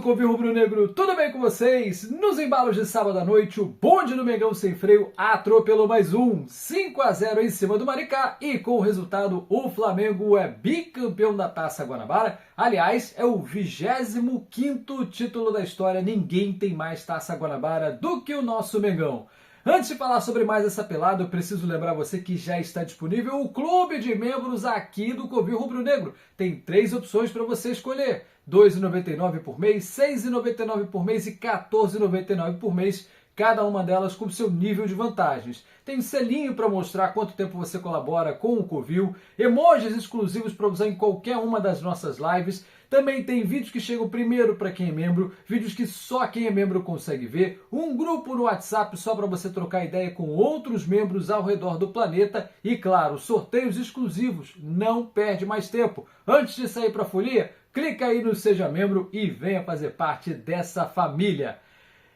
Covil Rubro-Negro, tudo bem com vocês? Nos embalos de sábado à noite, o bonde do Mengão sem freio atropelou mais um, 5-0 em cima do Maricá, e com o resultado o Flamengo é bicampeão da Taça Guanabara. Aliás, é o 25º título da história, ninguém tem mais Taça Guanabara do que o nosso Mengão. Antes de falar sobre mais essa pelada, eu preciso lembrar você que já está disponível o clube de membros aqui do Covil Rubro-Negro. Tem 3 opções para você escolher: R$ 2,99 por mês, R$ 6,99 por mês e R$ 14,99 por mês, cada uma delas com seu nível de vantagens. Tem selinho para mostrar quanto tempo você colabora com o Covil, emojis exclusivos para usar em qualquer uma das nossas lives. Também tem vídeos que chegam primeiro para quem é membro, vídeos que só quem é membro consegue ver, um grupo no WhatsApp só para você trocar ideia com outros membros ao redor do planeta e, claro, sorteios exclusivos. Não perde mais tempo. Antes de sair para a folia, clica aí no Seja Membro e venha fazer parte dessa família.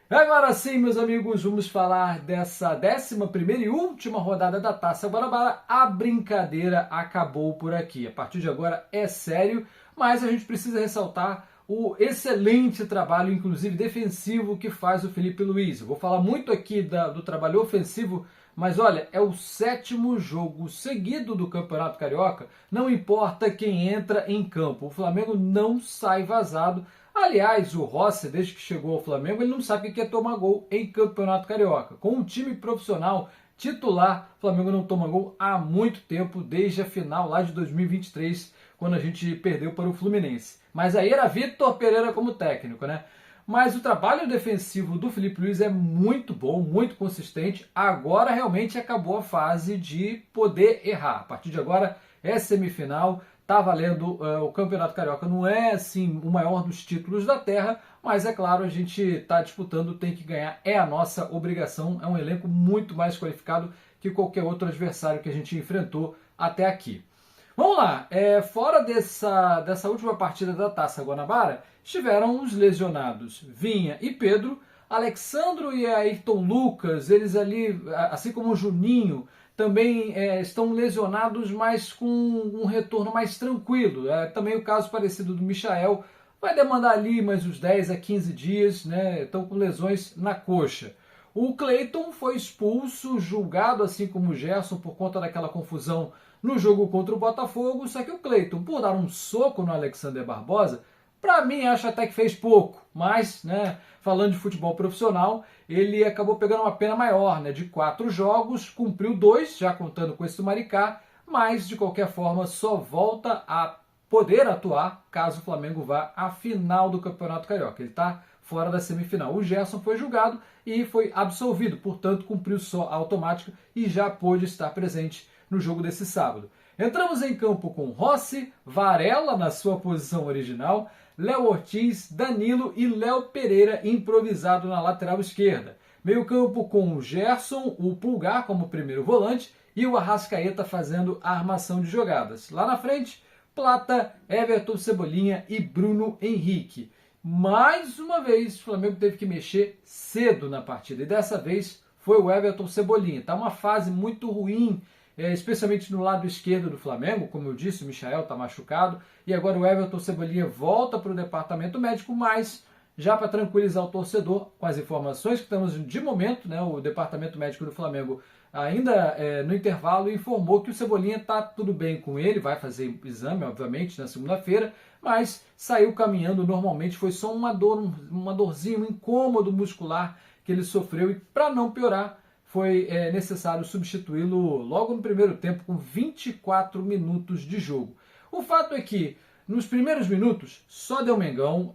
Agora sim, meus amigos, vamos falar dessa 11ª e última rodada da Taça Guanabara. A brincadeira acabou por aqui. A partir de agora é sério, mas a gente precisa ressaltar o excelente trabalho, inclusive defensivo, que faz o Felipe Luiz. Eu vou falar muito aqui do trabalho ofensivo, mas olha, é o 7º jogo seguido do Campeonato Carioca, não importa quem entra em campo, o Flamengo não sai vazado. Aliás, o Rossi, desde que chegou ao Flamengo, ele não sabe o que é tomar gol em Campeonato Carioca. Com um time profissional titular, o Flamengo não toma gol há muito tempo, desde a final lá de 2023, quando a gente perdeu para o Fluminense. Mas aí era Vitor Pereira como técnico, né? Mas o trabalho defensivo do Felipe Luiz é muito bom, muito consistente. Agora realmente acabou a fase de poder errar. A partir de agora é semifinal. Tá valendo o Campeonato Carioca, não é assim o maior dos títulos da terra, mas é claro, a gente está disputando, tem que ganhar, é a nossa obrigação, é um elenco muito mais qualificado que qualquer outro adversário que a gente enfrentou até aqui. Vamos lá, fora dessa última partida da Taça Guanabara, estiveram os lesionados Vinha e Pedro, Alexandro e Ayrton Lucas, eles ali, assim como o Juninho, também estão lesionados, mas com um retorno mais tranquilo. Também o caso parecido do Michael, vai demandar ali mais uns 10 a 15 dias, né? Estão com lesões na coxa. O Cleiton foi expulso, julgado assim como o Gerson por conta daquela confusão no jogo contra o Botafogo, só que o Cleiton, por dar um soco no Alexander Barbosa, para mim, acho até que fez pouco, mas, né, falando de futebol profissional, ele acabou pegando uma pena maior, né, de 4 jogos, cumpriu 2, já contando com esse do Maricá, mas, de qualquer forma, só volta a poder atuar caso o Flamengo vá à final do Campeonato Carioca. Ele está fora da semifinal. O Gerson foi julgado e foi absolvido, portanto, cumpriu só a automática e já pôde estar presente no jogo desse sábado. Entramos em campo com Rossi, Varela na sua posição original, Léo Ortiz, Danilo e Léo Pereira improvisado na lateral esquerda. Meio campo com o Gerson, o Pulgar como primeiro volante e o Arrascaeta fazendo a armação de jogadas. Lá na frente, Plata, Everton Cebolinha e Bruno Henrique. Mais uma vez, o Flamengo teve que mexer cedo na partida e dessa vez foi o Everton Cebolinha. Está uma fase muito ruim, especialmente no lado esquerdo do Flamengo, como eu disse, o Michael está machucado, e agora o Everton Cebolinha volta para o departamento médico, mas já para tranquilizar o torcedor, com as informações que estamos de momento, né, o departamento médico do Flamengo ainda no intervalo informou que o Cebolinha está tudo bem com ele, vai fazer exame, obviamente, na segunda-feira, mas saiu caminhando normalmente, foi só uma dorzinha, um incômodo muscular que ele sofreu, e para não piorar, foi necessário substituí-lo logo no primeiro tempo, com 24 minutos de jogo. O fato é que, nos primeiros minutos, só deu Mengão,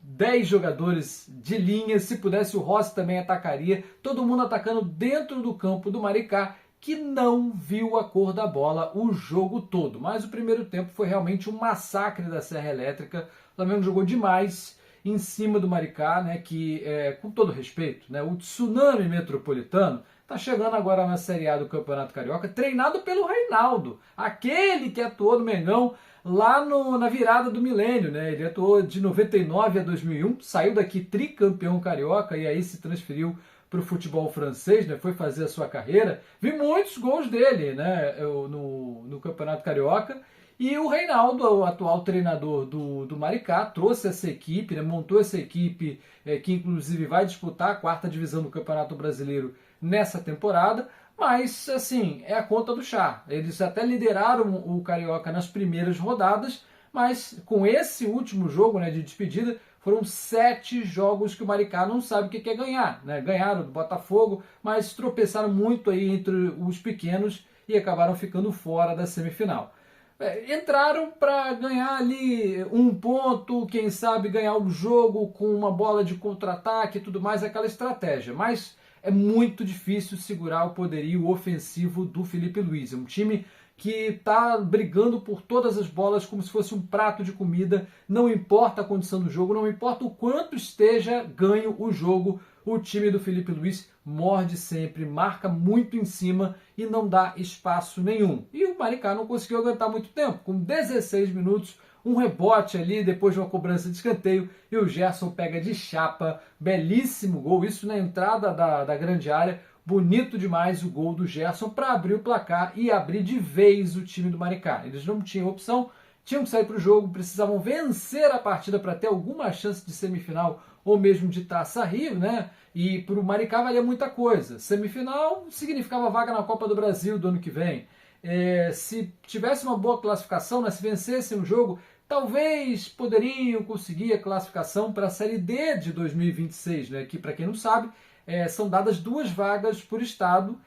10 jogadores de linha, se pudesse o Rossi também atacaria, todo mundo atacando dentro do campo do Maricá, que não viu a cor da bola o jogo todo. Mas o primeiro tempo foi realmente um massacre da Serra Elétrica, o Flamengo jogou demais em cima do Maricá, né, que, com todo respeito, né, o tsunami metropolitano está chegando agora na Série A do Campeonato Carioca, treinado pelo Reinaldo, aquele que atuou no Mengão lá na virada do milênio, né? Ele atuou de 99 a 2001, saiu daqui tricampeão carioca e aí se transferiu para o futebol francês, né? Foi fazer a sua carreira. Vi muitos gols dele, né, no Campeonato Carioca E o Reinaldo, o atual treinador do Maricá, trouxe essa equipe, né, montou essa equipe que inclusive vai disputar a 4ª divisão do Campeonato Brasileiro nessa temporada, mas assim, é a conta do chá. Eles até lideraram o Carioca nas primeiras rodadas, mas com esse último jogo, né, de despedida, foram 7 jogos que o Maricá não sabe o que é ganhar, né? Ganharam do Botafogo, mas tropeçaram muito aí entre os pequenos e acabaram ficando fora da semifinal. Entraram para ganhar ali um ponto, quem sabe ganhar o jogo com uma bola de contra-ataque e tudo mais, aquela estratégia. Mas é muito difícil segurar o poderio ofensivo do Felipe Luiz. É um time que está brigando por todas as bolas como se fosse um prato de comida, não importa a condição do jogo, não importa o quanto esteja ganho o jogo, o time do Felipe Luiz morde sempre, marca muito em cima e não dá espaço nenhum. E o Maricá não conseguiu aguentar muito tempo, com 16 minutos, um rebote ali depois de uma cobrança de escanteio e o Gerson pega de chapa, belíssimo gol, isso na entrada da grande área. Bonito demais o gol do Gerson para abrir o placar e abrir de vez o time do Maricá. Eles não tinham opção, tinham que sair para o jogo, precisavam vencer a partida para ter alguma chance de semifinal ou mesmo de Taça Rio, né? E para o Maricá valia muita coisa. Semifinal significava vaga na Copa do Brasil do ano que vem. Se tivesse uma boa classificação, né, se vencessem o jogo, talvez poderiam conseguir a classificação para a Série D de 2026, né? Que, para quem não sabe, são dadas 2 vagas por estado.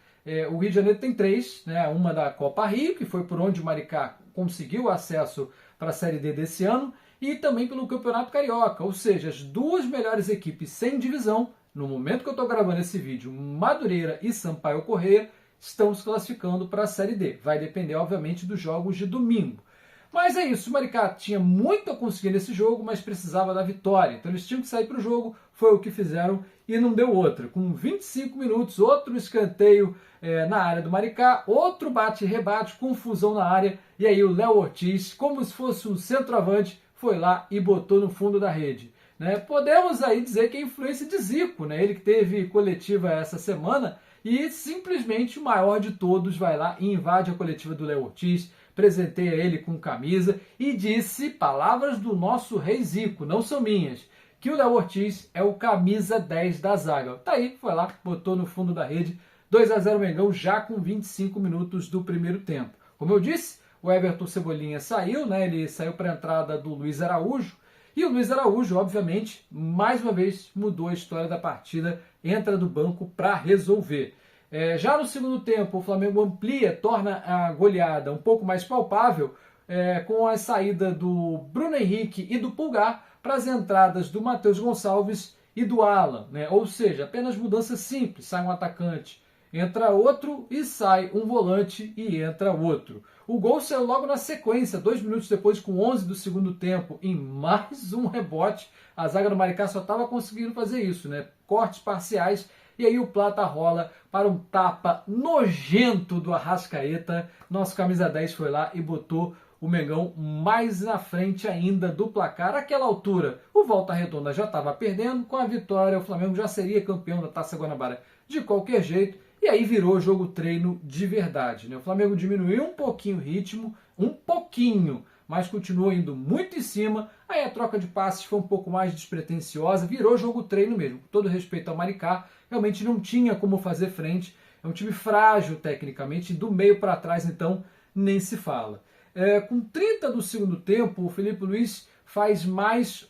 O Rio de Janeiro tem 3, né? Uma da Copa Rio, que foi por onde o Maricá conseguiu acesso para a Série D desse ano, e também pelo Campeonato Carioca, ou seja, as 2 melhores equipes sem divisão, no momento que eu estou gravando esse vídeo, Madureira e Sampaio Corrêa, estão se classificando para a Série D. Vai depender, obviamente, dos jogos de domingo. Mas é isso, o Maricá tinha muito a conseguir nesse jogo, mas precisava da vitória. Então eles tinham que sair para o jogo, foi o que fizeram e não deu outra. Com 25 minutos, outro escanteio na área do Maricá, outro bate-rebate, confusão na área, e aí o Léo Ortiz, como se fosse um centroavante, foi lá e botou no fundo da rede. Né? Podemos aí dizer que é influência de Zico, né? Ele que teve coletiva essa semana e simplesmente o maior de todos vai lá e invade a coletiva do Léo Ortiz, presenteia ele com camisa e disse palavras do nosso rei Zico, não são minhas, que o Léo Ortiz é o camisa 10 da zaga. Tá aí, foi lá, botou no fundo da rede, 2-0 Mengão já com 25 minutos do primeiro tempo. Como eu disse, o Everton Cebolinha saiu, né? Ele saiu para a entrada do Luiz Araújo, e o Luiz Araújo, obviamente, mais uma vez mudou a história da partida, entra do banco para resolver. Já no segundo tempo, o Flamengo amplia, torna a goleada um pouco mais palpável, com a saída do Bruno Henrique e do Pulgar para as entradas do Matheus Gonçalves e do Alan. Né? Ou seja, apenas mudança simples, sai um atacante, entra outro e sai um volante e entra outro. O gol saiu logo na sequência, 2 minutos depois, com 11 do segundo tempo, em mais um rebote. A zaga do Maricá só estava conseguindo fazer isso, né? Cortes parciais, e aí o Plata rola para um tapa nojento do Arrascaeta. Nosso camisa 10 foi lá e botou o Mengão mais na frente ainda do placar. Àquela altura, o Volta Redonda já estava perdendo. Com a vitória, o Flamengo já seria campeão da Taça Guanabara de qualquer jeito. E aí virou jogo treino de verdade. Né? O Flamengo diminuiu um pouquinho o ritmo, um pouquinho, mas continuou indo muito em cima. Aí a troca de passes foi um pouco mais despretensiosa, virou jogo treino mesmo. Com todo respeito ao Maricá, realmente não tinha como fazer frente. É um time frágil tecnicamente, do meio para trás então nem se fala. Com 30 do segundo tempo, o Felipe Luiz faz mais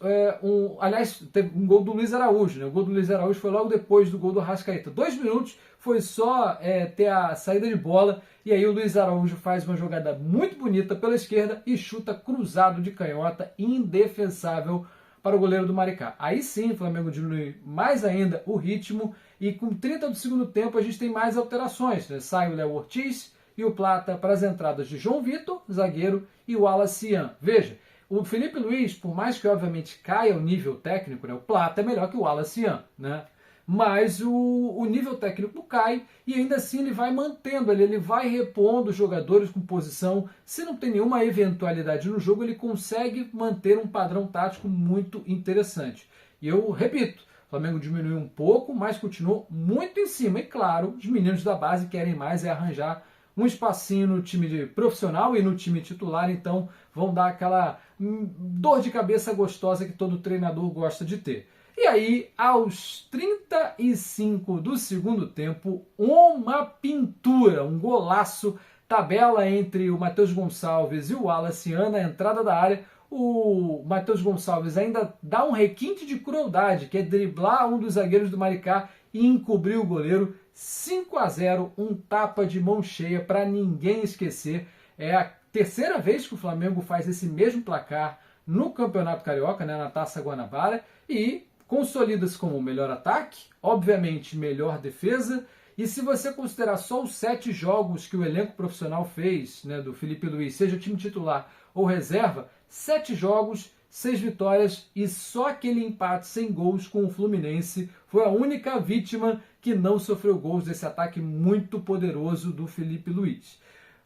aliás, teve um gol do Luiz Araújo, né? O gol do Luiz Araújo foi logo depois do gol do Arrascaeta. 2 minutos, foi só ter a saída de bola, e aí o Luiz Araújo faz uma jogada muito bonita pela esquerda e chuta cruzado de canhota, indefensável para o goleiro do Maricá. Aí sim o Flamengo diminui mais ainda o ritmo, e com 30 do segundo tempo a gente tem mais alterações. Né? Sai o Léo Ortiz e o Plata para as entradas de João Vitor, zagueiro, e o Wallace Ian. Veja, o Felipe Luiz, por mais que obviamente caia o nível técnico, né, o Plata é melhor que o Wallace Ian, né? Mas o nível técnico cai e ainda assim ele vai mantendo, ele vai repondo os jogadores com posição. Se não tem nenhuma eventualidade no jogo, ele consegue manter um padrão tático muito interessante. E eu repito, o Flamengo diminuiu um pouco, mas continuou muito em cima. E claro, os meninos da base querem mais arranjar um espacinho no time profissional e no time titular, então vão dar aquela dor de cabeça gostosa que todo treinador gosta de ter. E aí, aos 35 do segundo tempo, uma pintura, um golaço, tabela entre o Matheus Gonçalves e o Wallace na entrada da área. O Matheus Gonçalves ainda dá um requinte de crueldade, que é driblar um dos zagueiros do Maricá e encobrir o goleiro. 5-0, um tapa de mão cheia para ninguém esquecer. É a terceira vez que o Flamengo faz esse mesmo placar no Campeonato Carioca, né, na Taça Guanabara, e consolida-se como o melhor ataque, obviamente melhor defesa, e se você considerar só os 7 jogos que o elenco profissional fez, né, do Felipe Luiz, seja time titular ou reserva, 7 jogos, 6 vitórias e só aquele empate sem gols com o Fluminense foi a única vítima que não sofreu gols desse ataque muito poderoso do Felipe Luiz.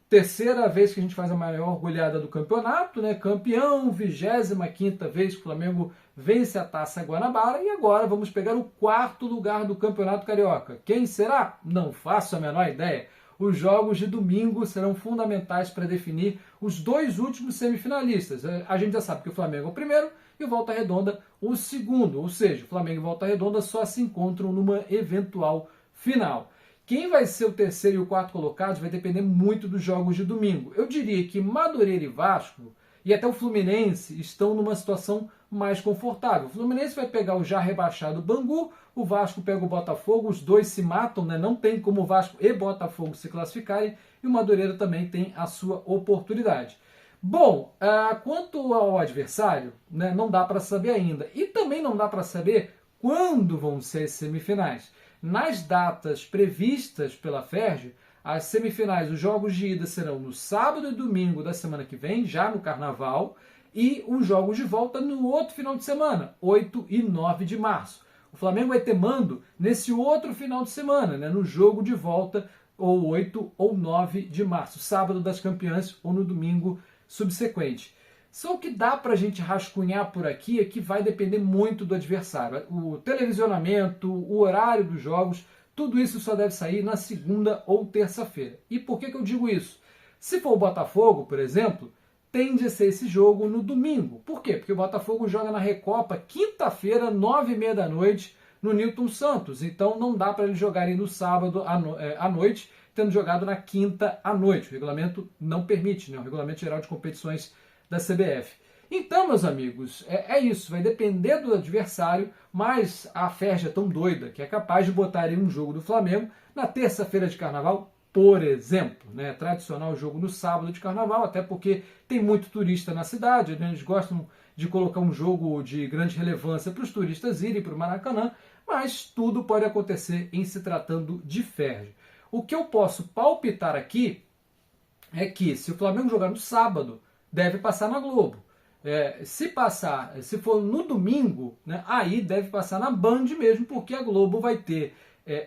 Terceira vez que a gente faz a maior goleada do campeonato, né? Campeão, 25ª vez que o Flamengo vence a Taça Guanabara, e agora vamos pegar o 4º lugar do Campeonato Carioca. Quem será? Não faço a menor ideia. Os jogos de domingo serão fundamentais para definir os 2 últimos semifinalistas. A gente já sabe que o Flamengo é o primeiro e o Volta Redonda o segundo, ou seja, o Flamengo e o Volta Redonda só se encontram numa eventual final. Quem vai ser o terceiro e o quarto colocados vai depender muito dos jogos de domingo. Eu diria que Madureira e Vasco, e até o Fluminense, estão numa situação mais confortável. O Fluminense vai pegar o já rebaixado Bangu, o Vasco pega o Botafogo, os dois se matam, né? Não tem como o Vasco e Botafogo se classificarem, e o Madureira também tem a sua oportunidade. Bom, quanto ao adversário, né, não dá para saber ainda. E também não dá para saber quando vão ser as semifinais. Nas datas previstas pela FERJ, as semifinais, os jogos de ida serão no sábado e domingo da semana que vem, já no Carnaval, e os jogos de volta no outro final de semana, 8 e 9 de março. O Flamengo vai ter mando nesse outro final de semana, né, no jogo de volta, ou 8 ou 9 de março, sábado das campeãs ou no domingo subsequente. Só o que dá para a gente rascunhar por aqui é que vai depender muito do adversário. O televisionamento, o horário dos jogos, tudo isso só deve sair na segunda ou terça-feira. E por que eu digo isso? Se for o Botafogo, por exemplo, tende a ser esse jogo no domingo. Por quê? Porque o Botafogo joga na Recopa quinta-feira, 9h30 da noite, no Newton Santos. Então não dá para eles jogarem no sábado à noite, tendo jogado na quinta à noite. O regulamento não permite, né? O Regulamento Geral de Competições da CBF. Então, meus amigos, é isso, vai depender do adversário, mas a FERJ é tão doida que é capaz de botar aí um jogo do Flamengo na terça-feira de Carnaval, por exemplo, né? Tradicional jogo no sábado de Carnaval, até porque tem muito turista na cidade, né? Eles gostam de colocar um jogo de grande relevância para os turistas irem para o Maracanã, mas tudo pode acontecer em se tratando de FERJ. O que eu posso palpitar aqui é que se o Flamengo jogar no sábado, deve passar na Globo. Se for no domingo, né, aí deve passar na Band mesmo, porque a Globo vai ter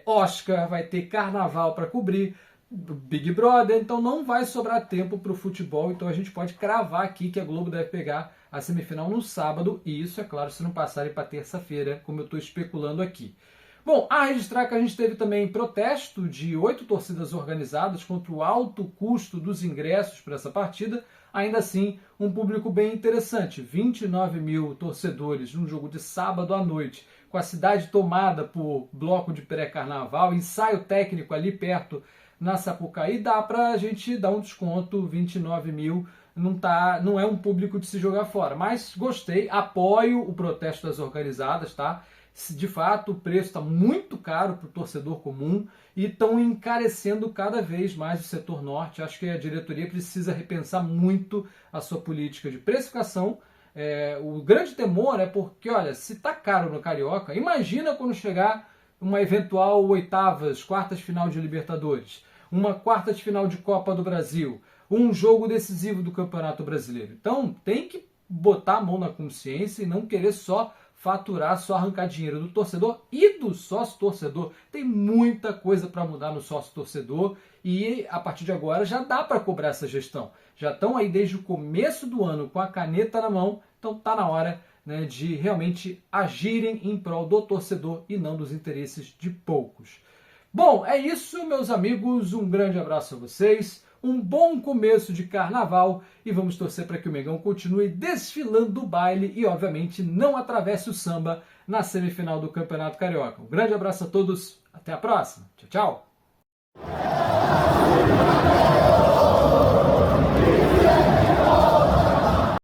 Oscar, vai ter Carnaval para cobrir, Big Brother, então não vai sobrar tempo para o futebol, então a gente pode cravar aqui que a Globo deve pegar a semifinal no sábado, e isso, é claro, se não passarem para terça-feira, como eu estou especulando aqui. Bom, a registrar que a gente teve também protesto de 8 torcidas organizadas contra o alto custo dos ingressos para essa partida. Ainda assim, um público bem interessante, 29 mil torcedores num jogo de sábado à noite, com a cidade tomada por bloco de pré-carnaval, ensaio técnico ali perto na Sapucaí, dá para a gente dar um desconto, 29 mil, não é um público de se jogar fora, mas gostei, apoio o protesto das organizadas, tá? De fato, o preço está muito caro para o torcedor comum e estão encarecendo cada vez mais o setor norte. Acho que a diretoria precisa repensar muito a sua política de precificação. O grande temor é porque, olha, se está caro no Carioca, imagina quando chegar uma eventual oitavas, quartas de final de Libertadores, uma quarta de final de Copa do Brasil, um jogo decisivo do Campeonato Brasileiro. Então tem que botar a mão na consciência e não querer só faturar, só arrancar dinheiro do torcedor e do sócio-torcedor. Tem muita coisa para mudar no sócio-torcedor e a partir de agora já dá para cobrar essa gestão. Já estão aí desde o começo do ano com a caneta na mão, então está na hora, né, de realmente agirem em prol do torcedor e não dos interesses de poucos. Bom, é isso, meus amigos. Um grande abraço a vocês. Um bom começo de carnaval e vamos torcer para que o Mengão continue desfilando o baile e, obviamente, não atravesse o samba na semifinal do Campeonato Carioca. Um grande abraço a todos. Até a próxima. Tchau, tchau.